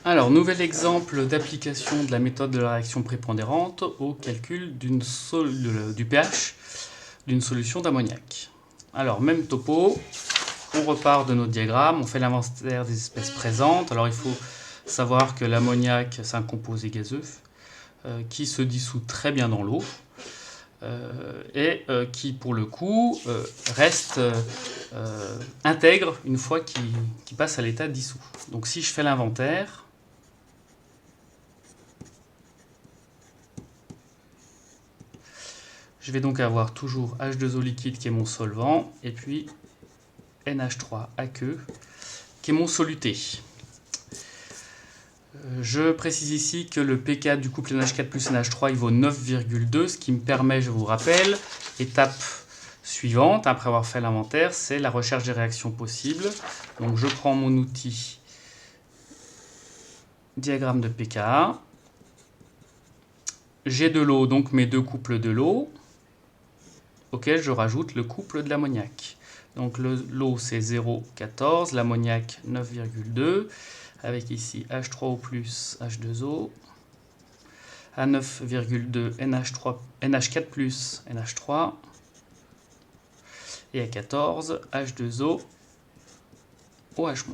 Alors, nouvel exemple d'application de la méthode de la réaction prépondérante au calcul du pH d'une solution d'ammoniac. Alors, même topo, on repart de notre diagramme, on fait l'inventaire des espèces présentes. Alors, il faut savoir que l'ammoniac, c'est un composé gazeux qui se dissout très bien dans l'eau et qui, pour le coup, reste intègre une fois qu'il passe à l'état dissous. Donc, si je fais l'inventaire, je vais donc avoir toujours H2O liquide qui est mon solvant, et puis NH3 aqueux qui est mon soluté. Je précise ici que le pK du couple NH4 plus NH3 il vaut 9,2, ce qui me permet, je vous rappelle, étape suivante, après avoir fait l'inventaire, c'est la recherche des réactions possibles. Donc je prends mon outil diagramme de pKa. J'ai de l'eau, donc mes deux couples de l'eau, auquel je rajoute le couple de l'ammoniac. Donc l'eau c'est 0,14, l'ammoniac 9,2, avec ici H3O+, H2O, à 9,2 NH4+, NH3, et à 14 H2O, OH-.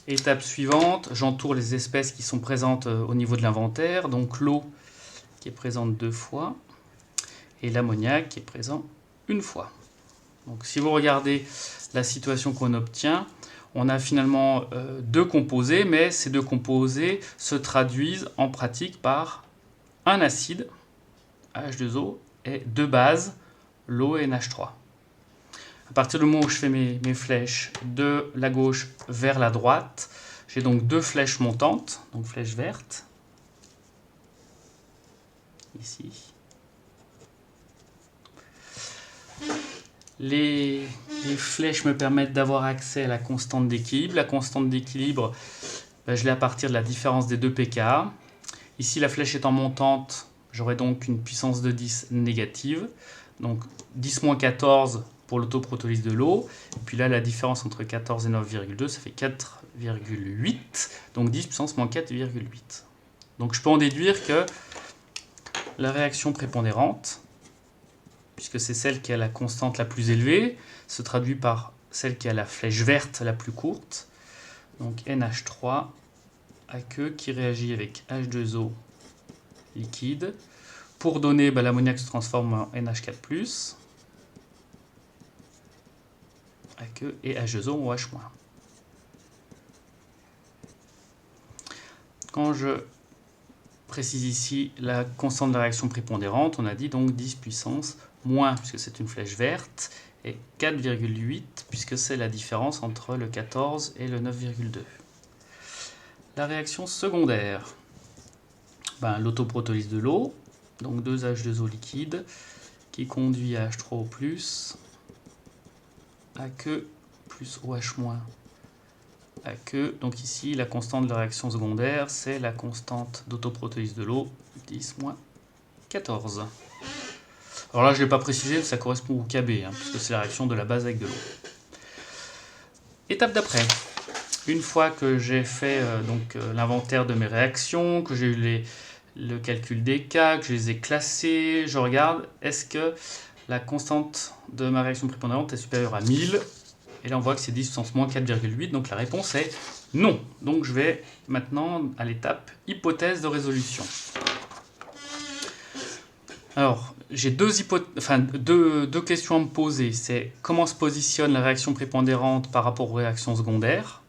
Étape suivante, j'entoure les espèces qui sont présentes au niveau de l'inventaire, donc l'eau qui est présente 2 fois, et l'ammoniac qui est présent une fois. Donc si vous regardez la situation qu'on obtient, on a finalement deux composés, mais ces deux composés se traduisent en pratique par un acide, H2O, et deux bases, l'eau et NH3. À partir du moment où je fais mes flèches de la gauche vers la droite, j'ai donc deux flèches montantes, donc flèche verte, ici. Les flèches me permettent d'avoir accès à la constante d'équilibre. La constante d'équilibre, je l'ai à partir de la différence des deux pKa. Ici, la flèche étant montante, j'aurai donc une puissance de 10 négative. Donc 10-14 pour l'autoprotolyse de l'eau. Et puis là, la différence entre 14 et 9,2, ça fait 4,8. Donc 10 puissance moins 4,8. Donc je peux en déduire que la réaction prépondérante, puisque c'est celle qui a la constante la plus élevée, se traduit par celle qui a la flèche verte la plus courte. Donc NH3 aqueux qui réagit avec H2O liquide. Pour donner, l'ammoniac se transforme en NH4+, aqueux, et H2O en OH-. Quand je précise ici la constante de la réaction prépondérante, on a dit donc 10 puissance moins, puisque c'est une flèche verte, et 4,8, puisque c'est la différence entre le 14 et le 9,2. La réaction secondaire, l'autoprotolyse de l'eau, donc 2 H2O liquide, qui conduit à H3O+, aqueux plus OH-, aqueux. Donc ici, la constante de la réaction secondaire, c'est la constante d'autoprotolyse de l'eau, 10-14. Alors là, je ne l'ai pas précisé, ça correspond au Kb, puisque c'est la réaction de la base avec de l'eau. Étape d'après. Une fois que j'ai fait l'inventaire de mes réactions, que j'ai eu le calcul des cas, que je les ai classés, je regarde, est-ce que la constante de ma réaction prépondérante est supérieure à 1000 ? Et là, on voit que c'est 10 puissance moins 4,8, donc la réponse est non. Donc je vais maintenant à l'étape hypothèse de résolution. Alors, j'ai deux questions à me poser. C'est comment se positionne la réaction prépondérante par rapport aux réactions secondaires.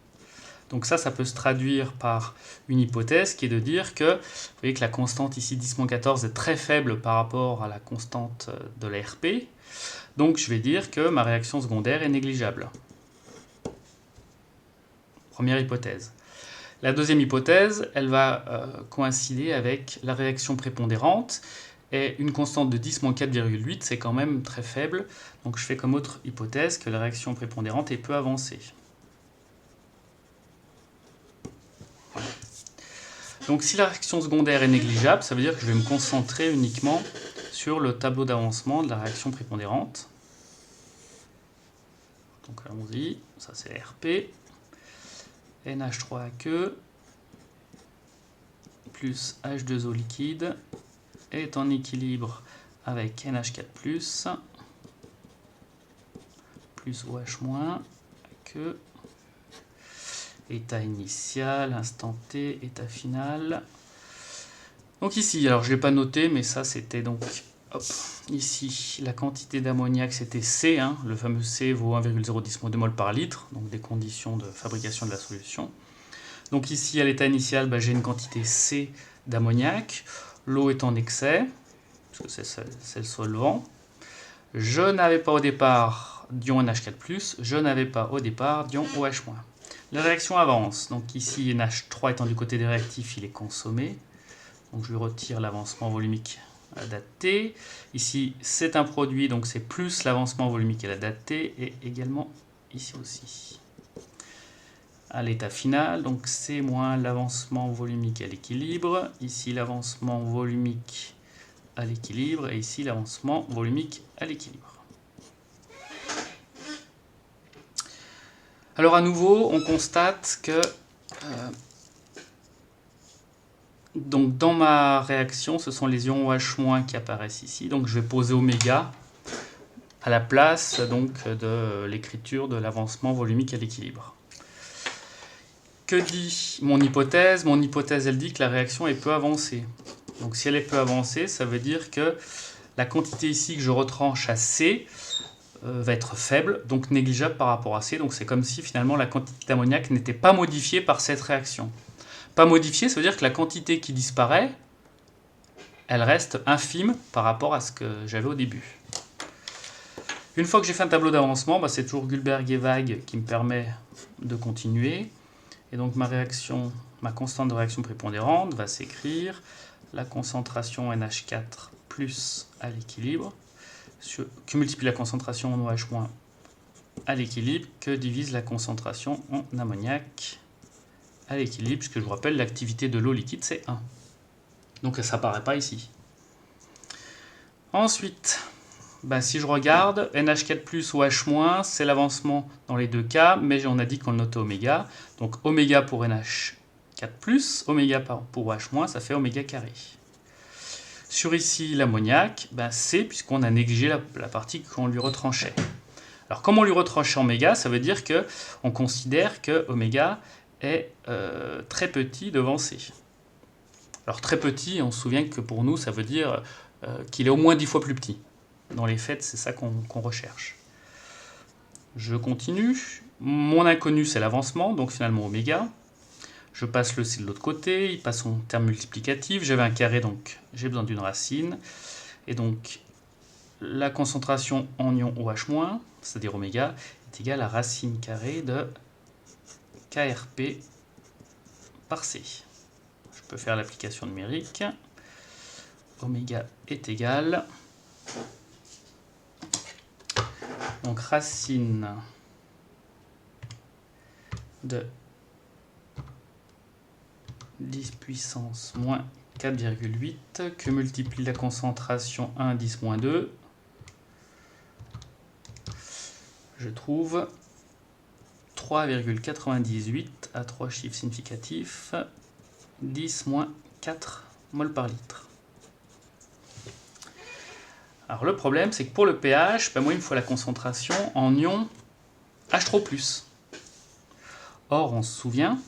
Donc ça peut se traduire par une hypothèse qui est de dire que, vous voyez que la constante ici 10-14 est très faible par rapport à la constante de la RP. Donc je vais dire que ma réaction secondaire est négligeable. Première hypothèse. La deuxième hypothèse, elle va coïncider avec la réaction prépondérante. Et une constante de 10-4,8, c'est quand même très faible. Donc je fais comme autre hypothèse que la réaction prépondérante est peu avancée. Voilà. Donc si la réaction secondaire est négligeable, ça veut dire que je vais me concentrer uniquement sur le tableau d'avancement de la réaction prépondérante. Donc allons-y, ça c'est RP. NH3 aqueux, plus H2O liquide est en équilibre avec NH4+, plus OH-, que état initial, instant T, état final. Donc ici, alors je ne l'ai pas noté, mais ça c'était donc, hop, ici la quantité d'ammoniac c'était C, hein, le fameux C vaut 1,010 mol par litre, donc des conditions de fabrication de la solution. Donc ici à l'état initial, j'ai une quantité C d'ammoniac, l'eau est en excès, parce que c'est le solvant. Je n'avais pas au départ d'ion NH4+, je n'avais pas au départ d'ion OH-. La réaction avance, donc ici NH3 étant du côté des réactifs, il est consommé. Donc je lui retire l'avancement volumique à la date T. Ici c'est un produit, donc c'est plus l'avancement volumique à la date T, et également ici aussi. À l'état final, donc c'est moins l'avancement volumique à l'équilibre, ici l'avancement volumique à l'équilibre, et ici l'avancement volumique à l'équilibre. Alors à nouveau, on constate que donc dans ma réaction, ce sont les ions OH- qui apparaissent ici, donc je vais poser oméga à la place donc de l'écriture de l'avancement volumique à l'équilibre. Que dit mon hypothèse? Mon hypothèse, elle dit que la réaction est peu avancée. Donc si elle est peu avancée, ça veut dire que la quantité ici que je retranche à C va être faible, donc négligeable par rapport à C. Donc c'est comme si finalement la quantité d'ammoniac n'était pas modifiée par cette réaction. Pas modifiée, ça veut dire que la quantité qui disparaît, elle reste infime par rapport à ce que j'avais au début. Une fois que j'ai fait un tableau d'avancement, c'est toujours Gullberg et Vague qui me permet de continuer. Et donc ma constante de réaction prépondérante va s'écrire la concentration NH4 plus à l'équilibre, que multiplie la concentration en OH- à l'équilibre, que divise la concentration en ammoniac à l'équilibre, puisque je vous rappelle, l'activité de l'eau liquide, c'est 1. Donc ça n'apparaît pas ici. Ensuite, si je regarde, NH4+, OH-, c'est l'avancement dans les deux cas, mais on a dit qu'on le notait oméga. Donc oméga pour NH4+, oméga pour OH-, ça fait oméga carré. Sur ici, l'ammoniac, c'est puisqu'on a négligé la partie qu'on lui retranchait. Alors comme on lui retranchait oméga, ça veut dire qu'on considère que oméga est très petit devant C. Alors très petit, on se souvient que pour nous, ça veut dire qu'il est au moins 10 fois plus petit. Dans les faits, c'est ça qu'on recherche. Je continue. Mon inconnu, c'est l'avancement, donc finalement oméga. Je passe le C de l'autre côté, il passe en terme multiplicatif. J'avais un carré, donc j'ai besoin d'une racine. Et donc, la concentration en ion OH-, c'est-à-dire oméga, est égale à racine carrée de KRP par C. Je peux faire l'application numérique. Oméga est égal. Donc racine de 10 puissance moins 4,8 que multiplie la concentration 1, 10, moins 2. Je trouve 3,98 à 3 chiffres significatifs, 10 moins 4 mol par litre. Alors le problème, c'est que pour le pH, moi il me faut la concentration en ion H3+. Or, on se souvient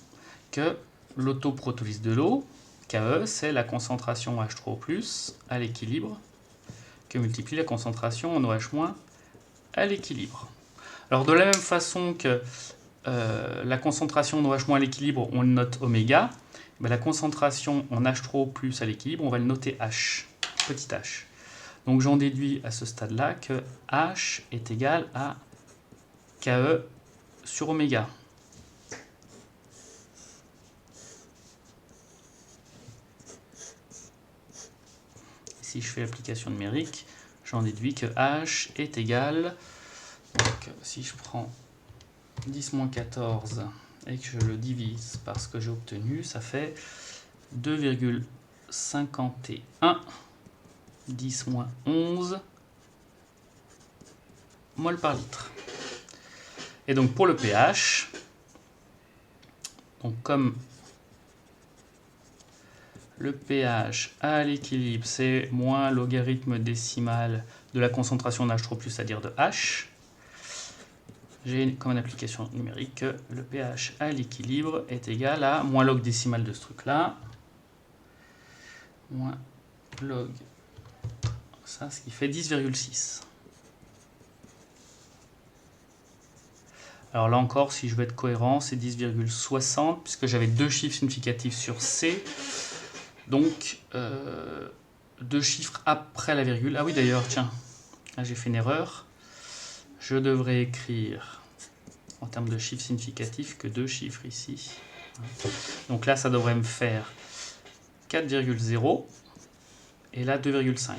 que l'autoprotolyse de l'eau, KE, c'est la concentration H3+ à l'équilibre, que multiplie la concentration en OH- à l'équilibre. Alors de la même façon que la concentration en OH- à l'équilibre, on le note oméga, la concentration en H3+ à l'équilibre, on va le noter H, petit h. Donc j'en déduis à ce stade-là que H est égal à KE sur oméga. Si je fais l'application numérique, j'en déduis que H est égal, donc si je prends 10 moins 14 et que je le divise par ce que j'ai obtenu, ça fait 2,51 10 moins 11 mol par litre. Et donc pour le pH, donc comme le pH à l'équilibre, c'est moins logarithme décimal de la concentration en H3+, c'est-à-dire de H. J'ai comme une application numérique que le pH à l'équilibre est égal à moins log décimal de ce truc-là, moins log, ça, ce qui fait 10,6. Alors là encore, si je veux être cohérent, c'est 10,60, puisque j'avais deux chiffres significatifs sur C. Donc, deux chiffres après la virgule. Ah oui, d'ailleurs, tiens, là j'ai fait une erreur. Je devrais écrire, en termes de chiffres significatifs, que deux chiffres ici. Donc là, ça devrait me faire 4,0 et là 2,5.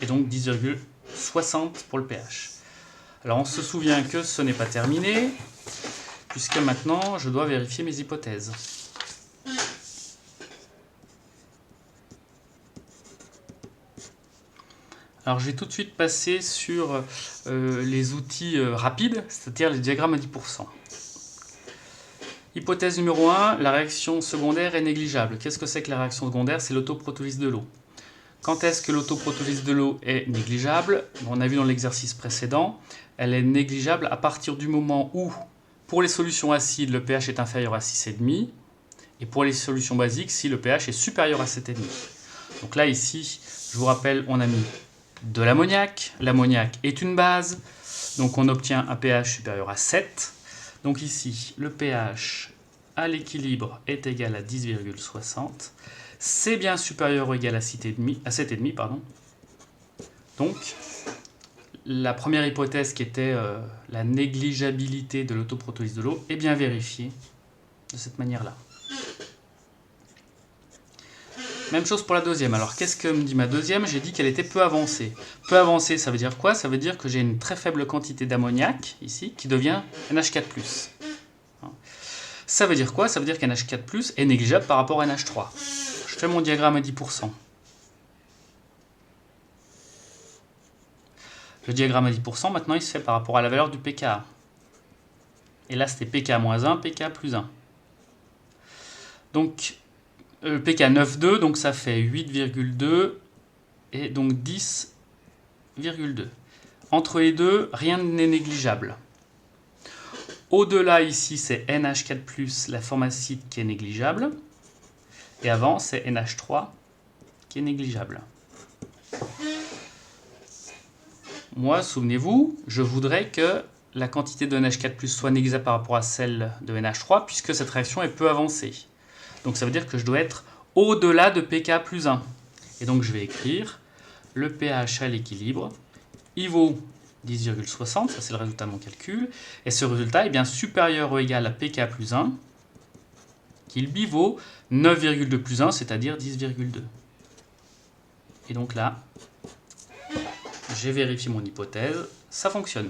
Et donc 10,60 pour le pH. Alors on se souvient que ce n'est pas terminé, puisque maintenant je dois vérifier mes hypothèses. Alors je vais tout de suite passer sur les outils rapides, c'est-à-dire les diagrammes à 10%. Hypothèse numéro 1, la réaction secondaire est négligeable. Qu'est-ce que c'est que la réaction secondaire? C'est l'autoprotolyse de l'eau. Quand est-ce que l'autoprotolyse de l'eau est négligeable? On a vu dans l'exercice précédent, elle est négligeable à partir du moment où, pour les solutions acides, le pH est inférieur à 6,5, et pour les solutions basiques, si le pH est supérieur à 7,5. Donc là, ici, je vous rappelle, on a mis de l'ammoniac. L'ammoniac est une base, donc on obtient un pH supérieur à 7. Donc ici, le pH à l'équilibre est égal à 10,60. C'est bien supérieur ou égal à 7,5. Donc, la première hypothèse qui était la négligeabilité de l'autoprotolyse de l'eau est bien vérifiée de cette manière-là. Même chose pour la deuxième. Alors, qu'est-ce que me dit ma deuxième? J'ai dit qu'elle était peu avancée. Peu avancée, ça veut dire quoi? Ça veut dire que j'ai une très faible quantité d'ammoniac, ici, qui devient NH4+. Ça veut dire quoi? Ça veut dire qu'un NH4+, est négligeable par rapport à NH3. Je fais mon diagramme à 10%. Le diagramme à 10%, maintenant, il se fait par rapport à la valeur du pKa. Et là, c'était pK-1, pK+1. Donc, pK 9,2, donc ça fait 8,2 et donc 10,2. Entre les deux, rien n'est négligeable. Au-delà, ici, c'est NH4+, la forme acide qui est négligeable. Et avant, c'est NH3 qui est négligeable. Moi, souvenez-vous, je voudrais que la quantité de NH4+ soit négligeable par rapport à celle de NH3, puisque cette réaction est peu avancée. Donc ça veut dire que je dois être au-delà de pK+1. Et donc je vais écrire le pH à l'équilibre, il vaut 10,60, ça c'est le résultat de mon calcul, et ce résultat est bien supérieur ou égal à pK+1, qui lui vaut 9,2 plus 1, c'est-à-dire 10,2. Et donc là, j'ai vérifié mon hypothèse, ça fonctionne.